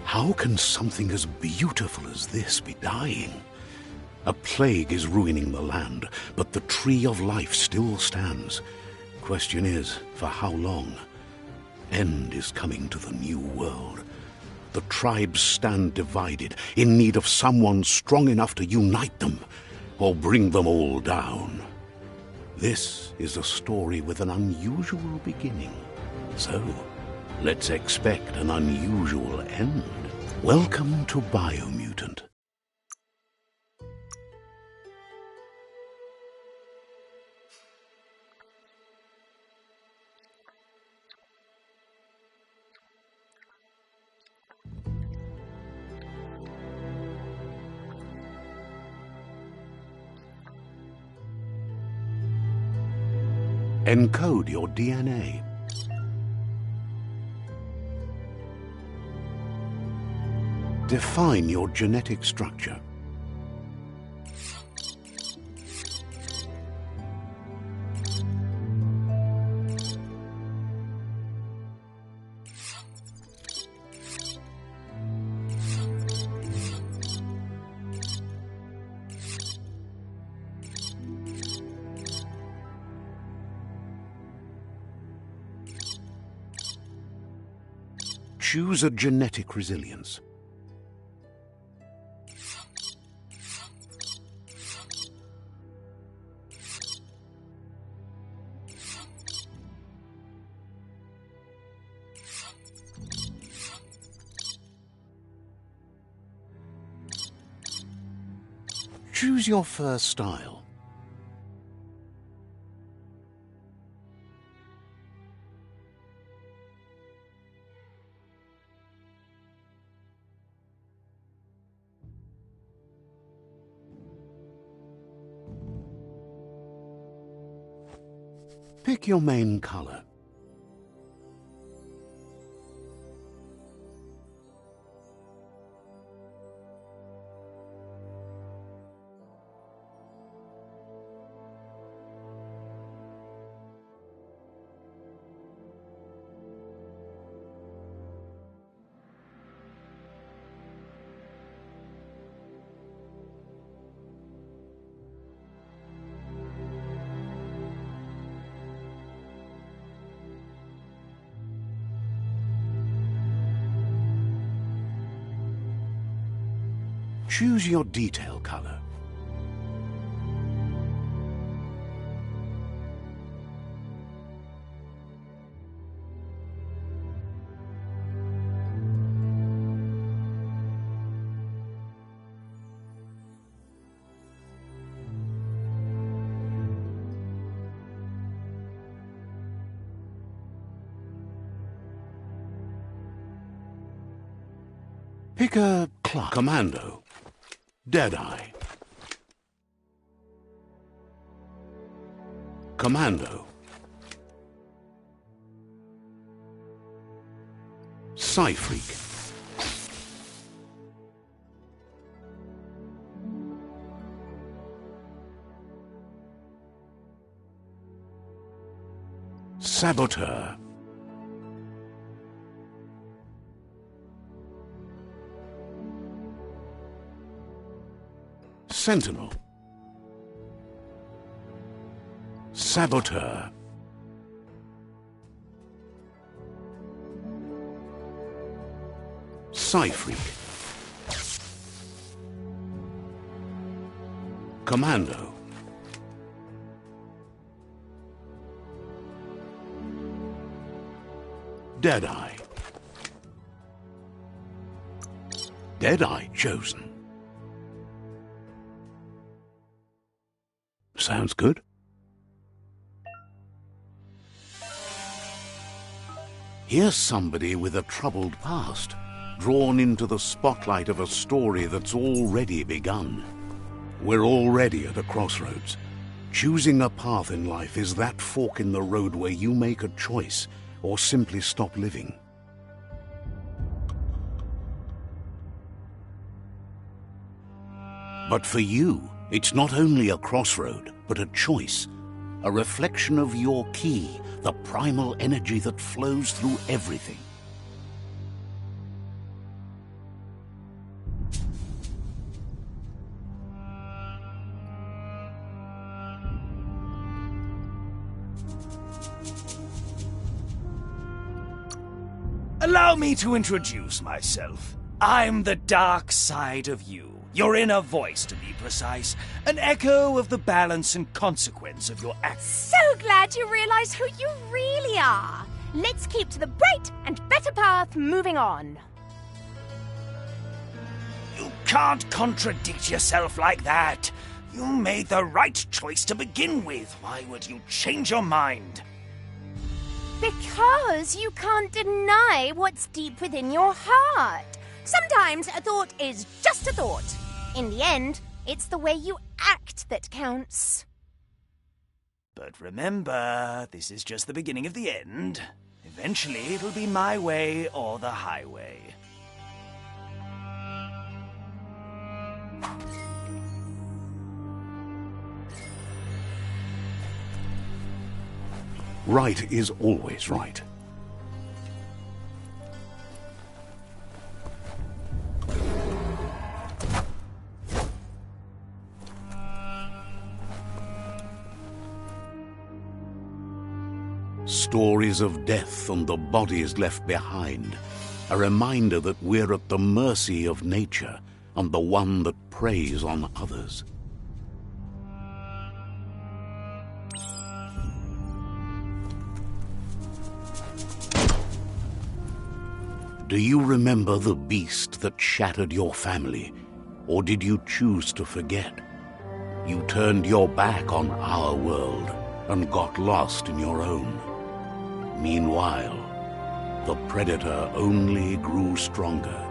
How can something as beautiful as this be dying? A plague is ruining the land, but the tree of life still stands. Question is, for how long? End is coming to the new world. The tribes stand divided, in need of someone strong enough to unite them, or bring them all down. This is a story with an unusual beginning. So, let's expect an unusual end. Welcome to Biomutant. Encode your DNA. Define your genetic structure. Choose a genetic resilience. Choose your first style. Pick your main color. Choose your detail color. Pick a class. Commando. Deadeye. Commando. Psyfreak. Saboteur. Sentinel. Saboteur. Psyfreak. Commando. Deadeye. Deadeye chosen. Sounds good. Here's somebody with a troubled past, drawn into the spotlight of a story that's already begun. We're already at a crossroads. Choosing a path in life is that fork in the road where you make a choice or simply stop living. But for you, it's not only a crossroad, but a choice, a reflection of your key, the primal energy that flows through everything. Allow me to introduce myself. I'm the dark side of you. Your inner voice, to be precise. An echo of the balance and consequence of your acts. So glad you realize who you really are. Let's keep to the bright and better path moving on. You can't contradict yourself like that. You made the right choice to begin with. Why would you change your mind? Because you can't deny what's deep within your heart. Sometimes a thought is just a thought. In the end, it's the way you act that counts. But remember, this is just the beginning of the end. Eventually, it'll be my way or the highway. Right is always right. Stories of death and the bodies left behind, a reminder that we're at the mercy of nature and the one that preys on others. Do you remember the beast that shattered your family, or did you choose to forget? You turned your back on our world and got lost in your own. Meanwhile, the predator only grew stronger.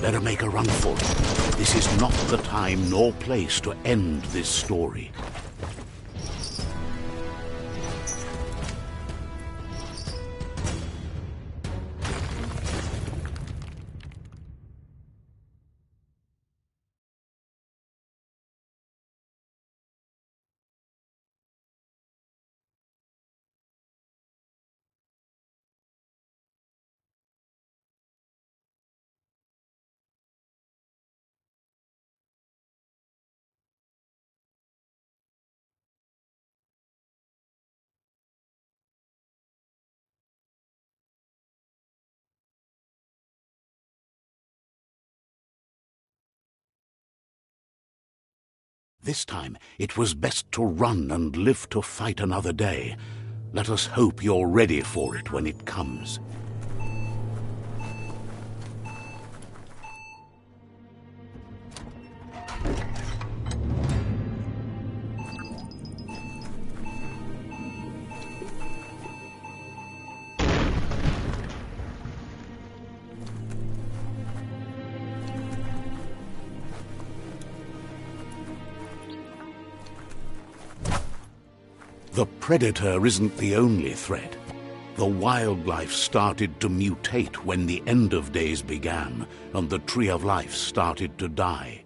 Better make a run for it. This is not the time nor place to end this story. This time, it was best to run and live to fight another day. Let us hope you're ready for it when it comes. The predator isn't the only threat. The wildlife started to mutate when the end of days began, and the Tree of Life started to die.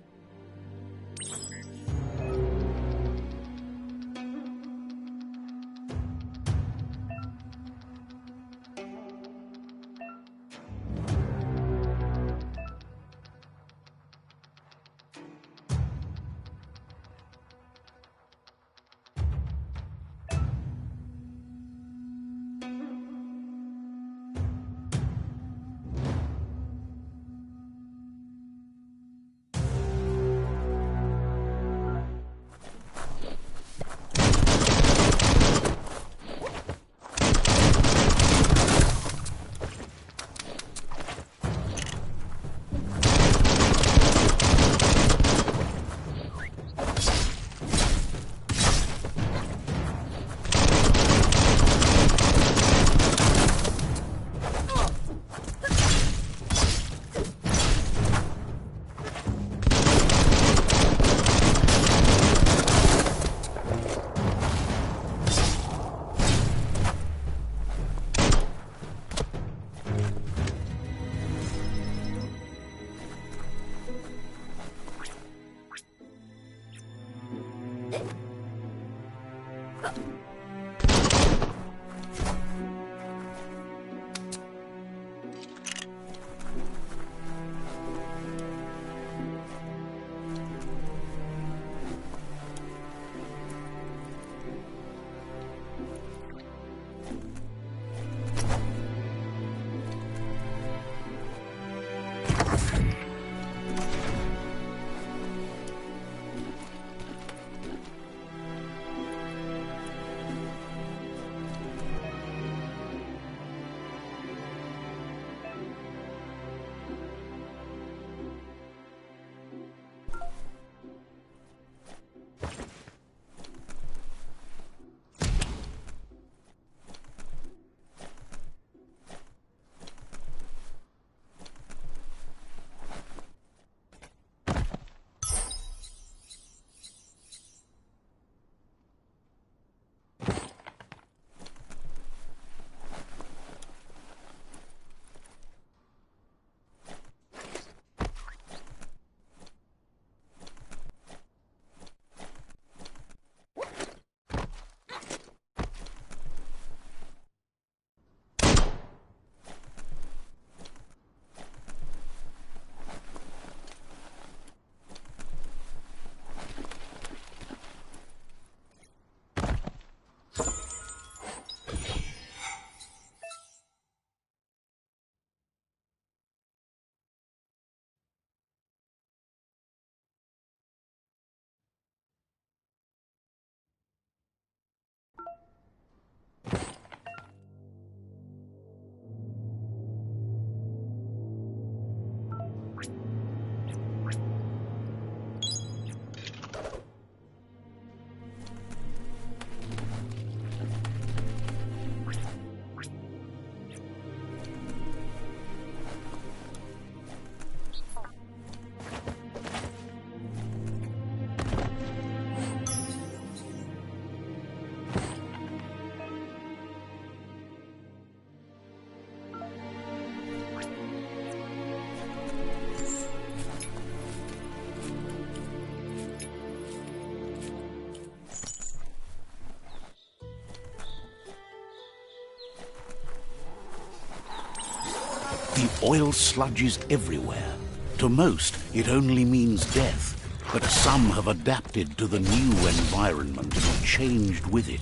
The oil sludges everywhere. To most, it only means death. But some have adapted to the new environment and changed with it.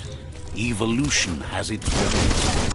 Evolution has its ways.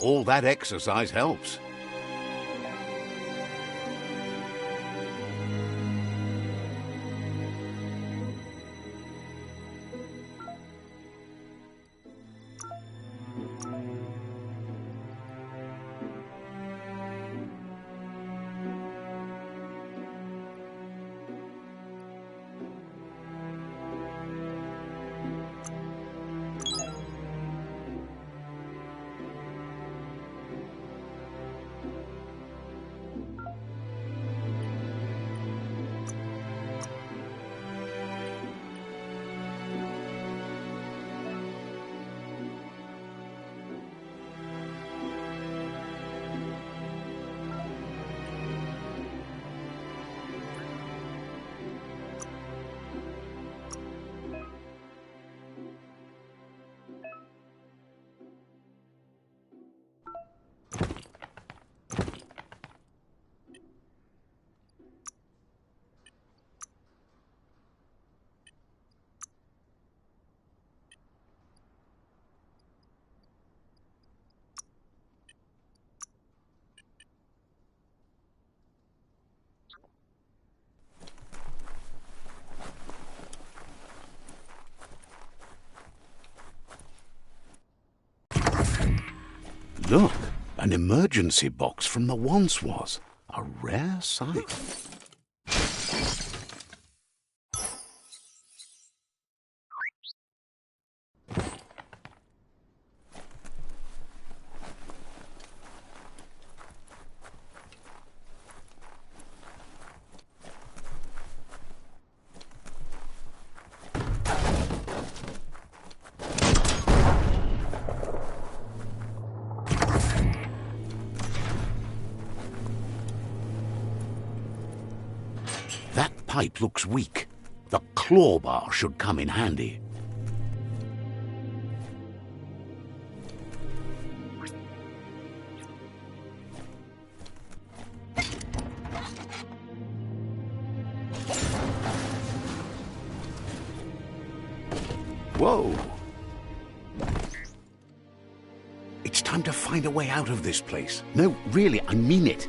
all that exercise helps. Look, an emergency box from the once was. A rare sight. That pipe looks weak. The claw bar should come in handy. Whoa! It's time to find a way out of this place. No, really, I mean it.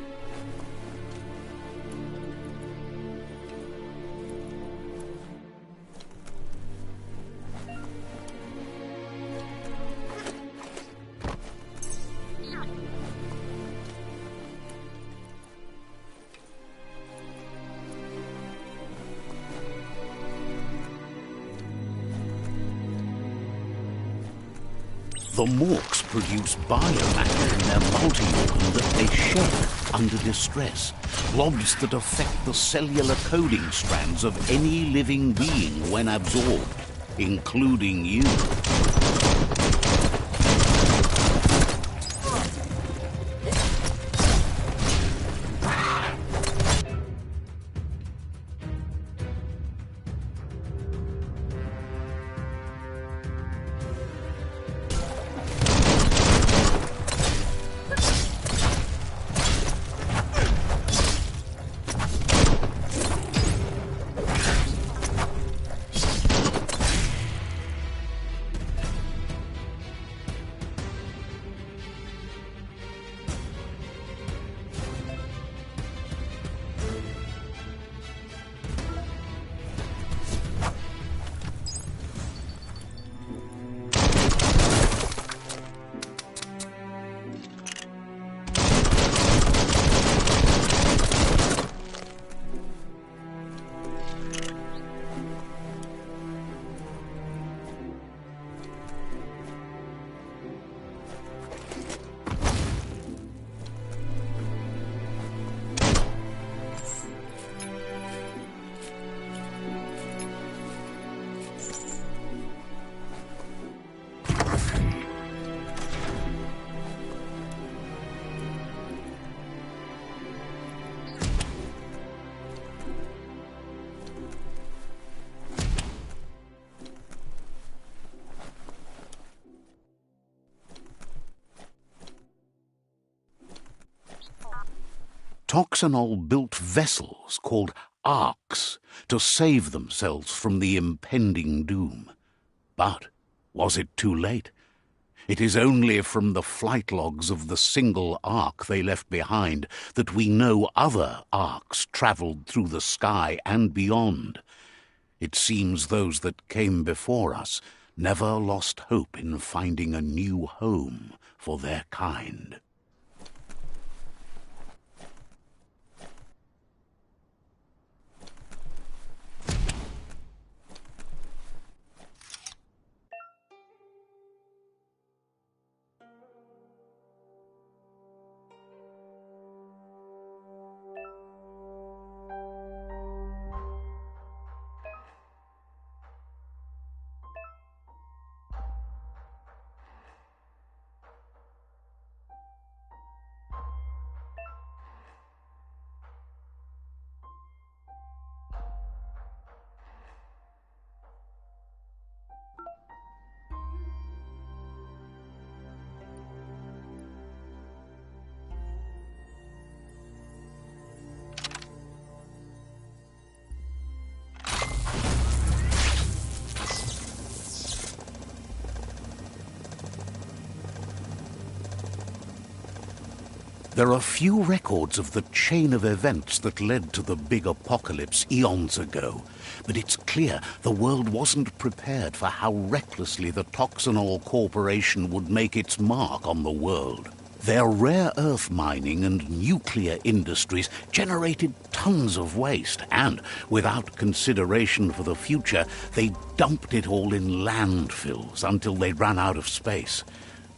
The Morks produce biomatter in their multi-organ that they shed under distress. Blobs that affect the cellular coding strands of any living being when absorbed, including you. Toxanol built vessels called arks to save themselves from the impending doom. But was it too late? It is only from the flight logs of the single ark they left behind that we know other arks travelled through the sky and beyond. It seems those that came before us never lost hope in finding a new home for their kind. There are few records of the chain of events that led to the big apocalypse eons ago, but it's clear the world wasn't prepared for how recklessly the Toxanol Corporation would make its mark on the world. Their rare earth mining and nuclear industries generated tons of waste, and, without consideration for the future, they dumped it all in landfills until they ran out of space.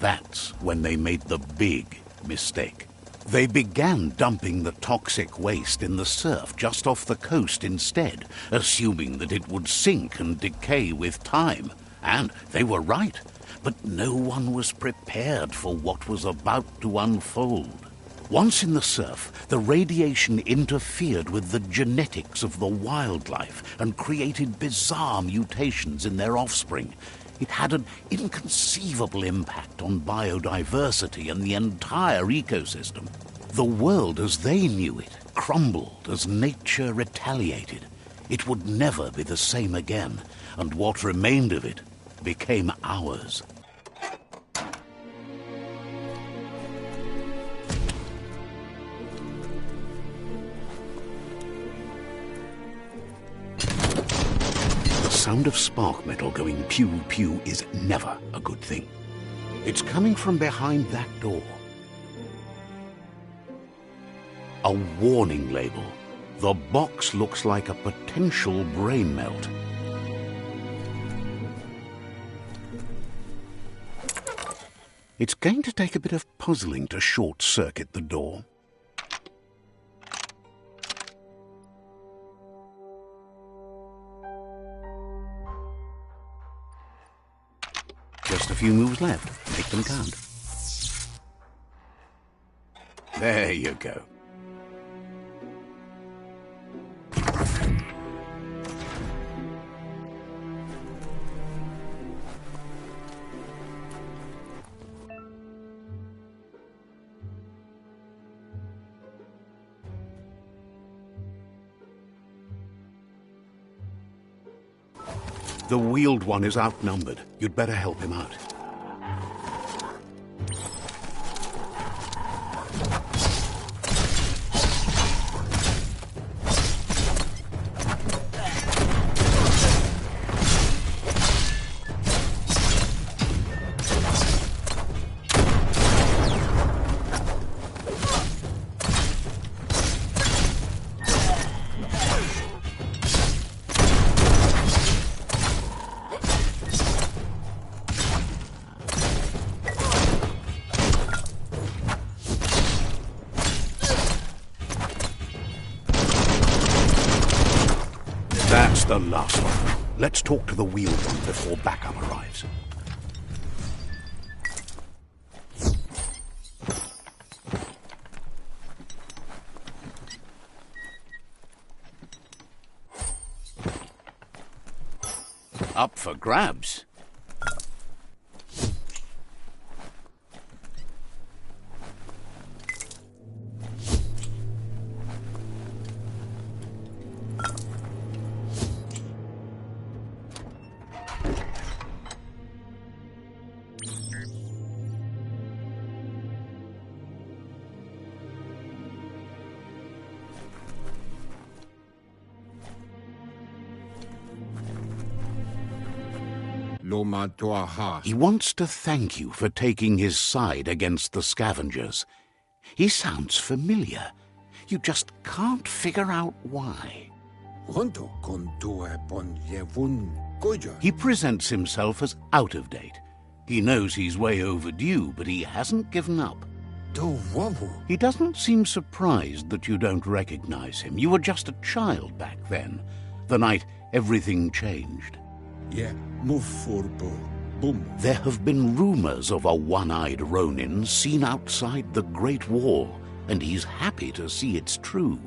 That's when they made the big mistake. They began dumping the toxic waste in the surf just off the coast instead, assuming that it would sink and decay with time. And they were right, but no one was prepared for what was about to unfold. Once in the surf, the radiation interfered with the genetics of the wildlife and created bizarre mutations in their offspring. It had an inconceivable impact on biodiversity and the entire ecosystem. The world as they knew it crumbled as nature retaliated. It would never be the same again, and what remained of it became ours. The sound of spark metal going pew-pew is never a good thing. It's coming from behind that door. A warning label. The box looks like a potential brain melt. It's going to take a bit of puzzling to short-circuit the door. Just a few moves left. Make them count. There you go. The wheeled one is outnumbered. You'd better help him out. That's the last one. Let's talk to the wheeled one before backup arrives. Up for grabs. He wants to thank you for taking his side against the scavengers. He sounds familiar. You just can't figure out why. He presents himself as out of date. He knows he's way overdue, but he hasn't given up. He doesn't seem surprised that you don't recognize him. You were just a child back then, the night everything changed. There have been rumors of a one-eyed Ronin seen outside the Great Wall, and he's happy to see it's true.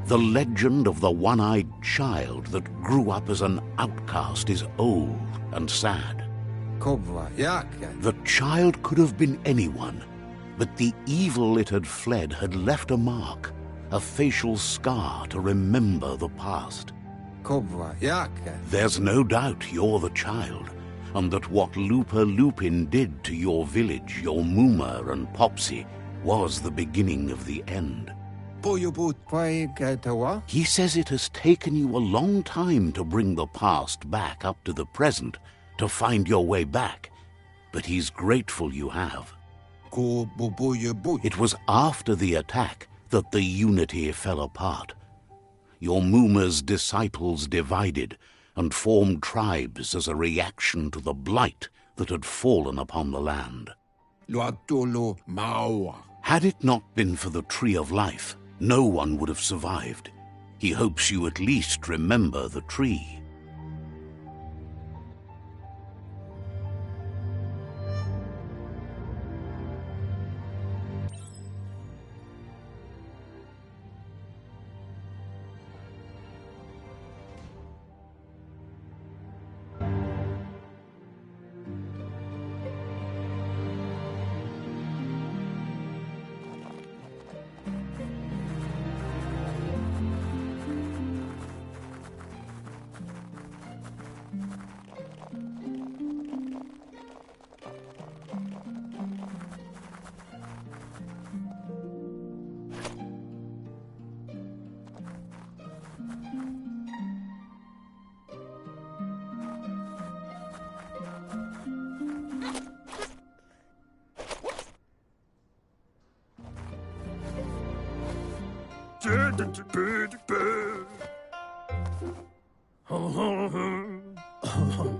The legend of the one-eyed child that grew up as an outcast is old and sad. The child could have been anyone, but the evil it had fled had left a mark, a facial scar to remember the past. There's no doubt you're the child, and that what Lupa Lupin did to your village, your Muma and Popsy, was the beginning of the end. He says it has taken you a long time to bring the past back up to the present, to find your way back, but he's grateful you have. It was after the attack that the unity fell apart. Your Muma's disciples divided and formed tribes as a reaction to the blight that had fallen upon the land. Had it not been for the Tree of Life, no one would have survived. He hopes you at least remember the tree.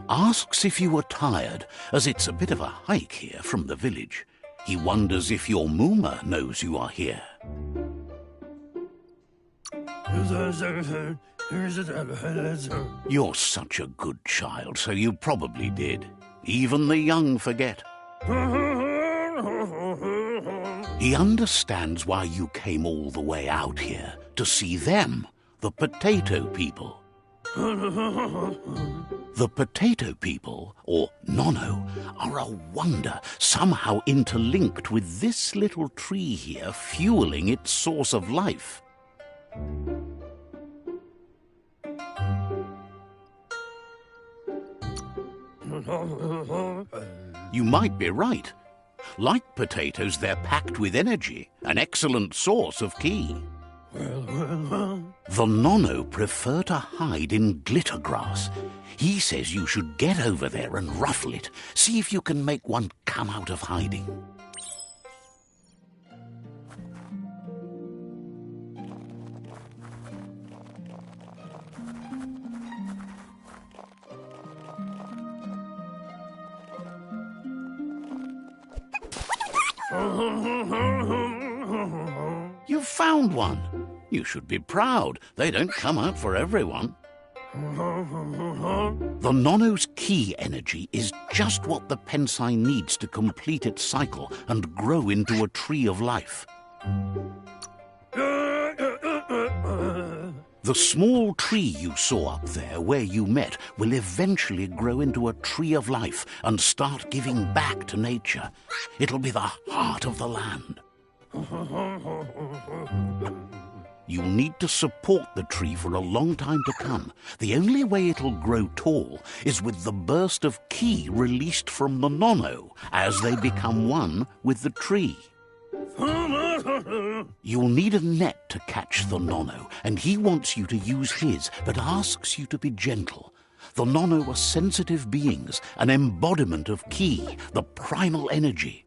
Asks if you are tired, as it's a bit of a hike here from the village. He wonders if your Muma knows you are here. You're such a good child, so you probably did. Even the young forget. He understands why you came all the way out here, to see them, the Potato People. The Potato People, or Nono, are a wonder, somehow interlinked with this little tree here, fueling its source of life. You might be right. Like potatoes, they're packed with energy, an excellent source of ki. The Nono prefer to hide in glitter grass. He says you should get over there and ruffle it. See if you can make one come out of hiding. You found one. You should be proud. They don't come out for everyone. The Nono's ki energy is just what the Pensai needs to complete its cycle and grow into a tree of life. The small tree you saw up there where you met will eventually grow into a tree of life and start giving back to nature. It'll be the heart of the land. You'll need to support the tree for a long time to come. The only way it'll grow tall is with the burst of ki released from the Nono as they become one with the tree. You'll need a net to catch the Nono, and he wants you to use his, but asks you to be gentle. The Nono are sensitive beings, an embodiment of Ki, the primal energy.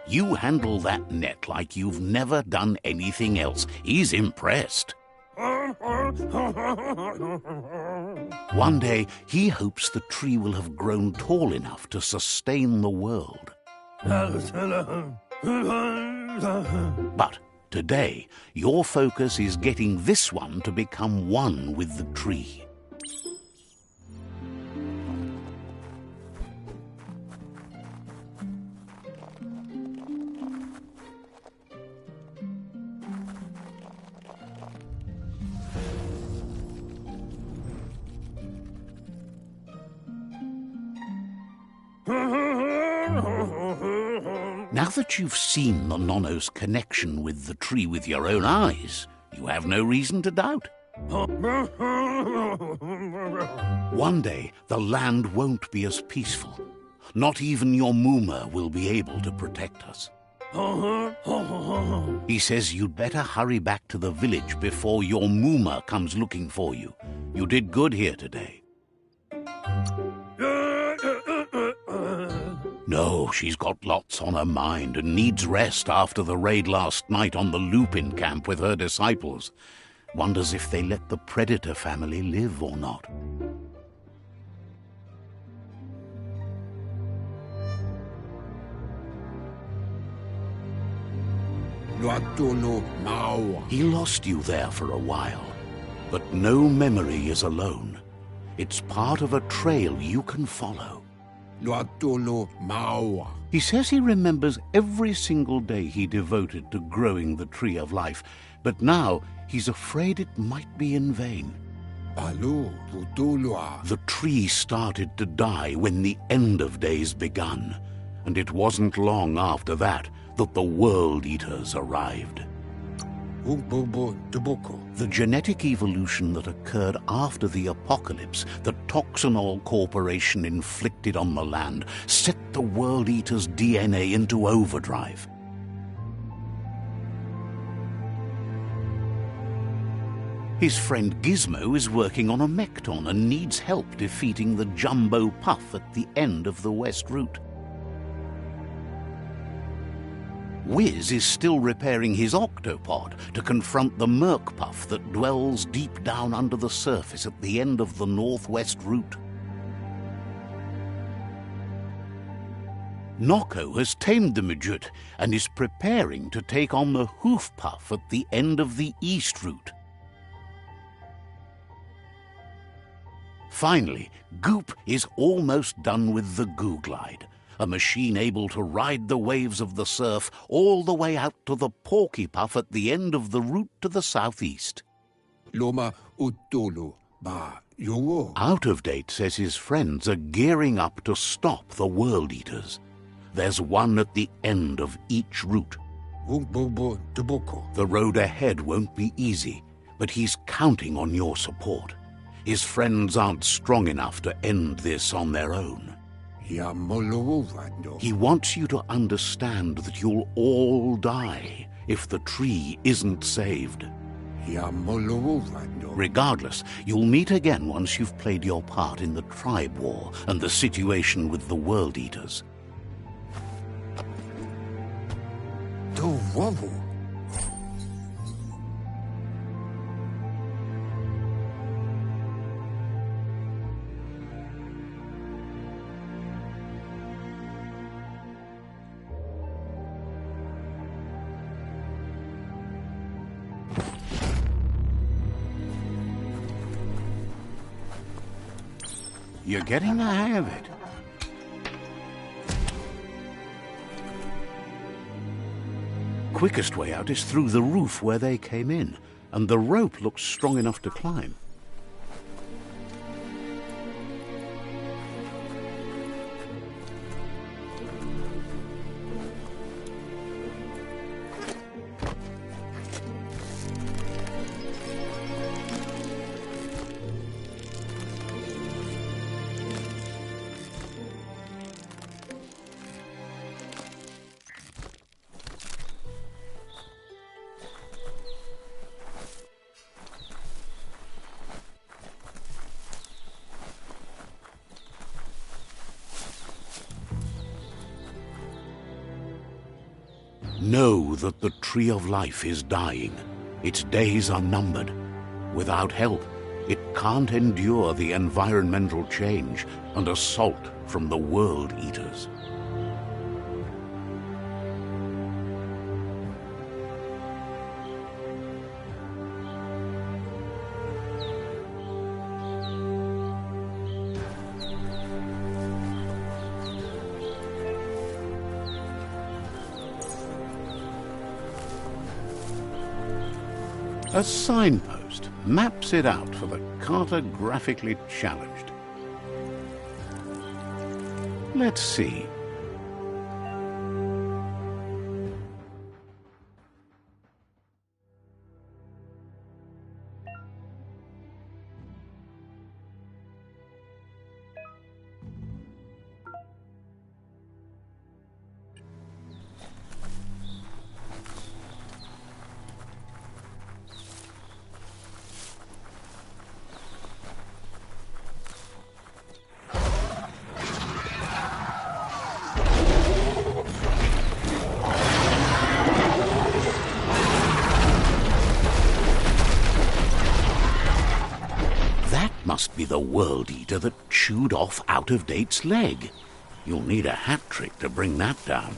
You handle that net like you've never done anything else. He's impressed. One day, he hopes the tree will have grown tall enough to sustain the world. But today, your focus is getting this one to become one with the tree. Now that you've seen the Nono's connection with the tree with your own eyes, you have no reason to doubt. One day, the land won't be as peaceful. Not even your Muma will be able to protect us. He says you'd better hurry back to the village before your Muma comes looking for you. You did good here today. No, she's got lots on her mind and needs rest after the raid last night on the Lupin camp with her disciples. Wonders if they let the Predator family live or not. He lost you there for a while, but no memory is alone. It's part of a trail you can follow. He says he remembers every single day he devoted to growing the Tree of Life, but now he's afraid it might be in vain. The tree started to die when the end of days begun, and it wasn't long after that that the World Eaters arrived. The genetic evolution that occurred after the apocalypse that Toxanol Corporation inflicted on the land set the World Eaters' DNA into overdrive. His friend Gizmo is working on a Mekton and needs help defeating the Jumbo Puff at the end of the West Route. Wiz is still repairing his octopod to confront the Merc Puff that dwells deep down under the surface at the end of the Northwest Route. Noko has tamed the Midget and is preparing to take on the Hoof Puff at the end of the East Route. Finally, Goop is almost done with the Googlide, a machine able to ride the waves of the surf all the way out to the Porky Puff at the end of the route to the southeast. Out of Date says his friends are gearing up to stop the World Eaters. There's one at the end of each route. The road ahead won't be easy, but he's counting on your support. His friends aren't strong enough to end this on their own. He wants you to understand that you'll all die if the tree isn't saved. Regardless, you'll meet again once you've played your part in the tribe war and the situation with the World Eaters. You're getting the hang of it. Quickest way out is through the roof where they came in. and the rope looks strong enough to climb. Know that the Tree of Life is dying. Its days are numbered. Without help, it can't endure the environmental change and assault from the World Eaters. A signpost maps it out for the cartographically challenged. Let's see. Must be the World Eater that chewed off Out-of-Date's leg. You'll need a hat trick to bring that down.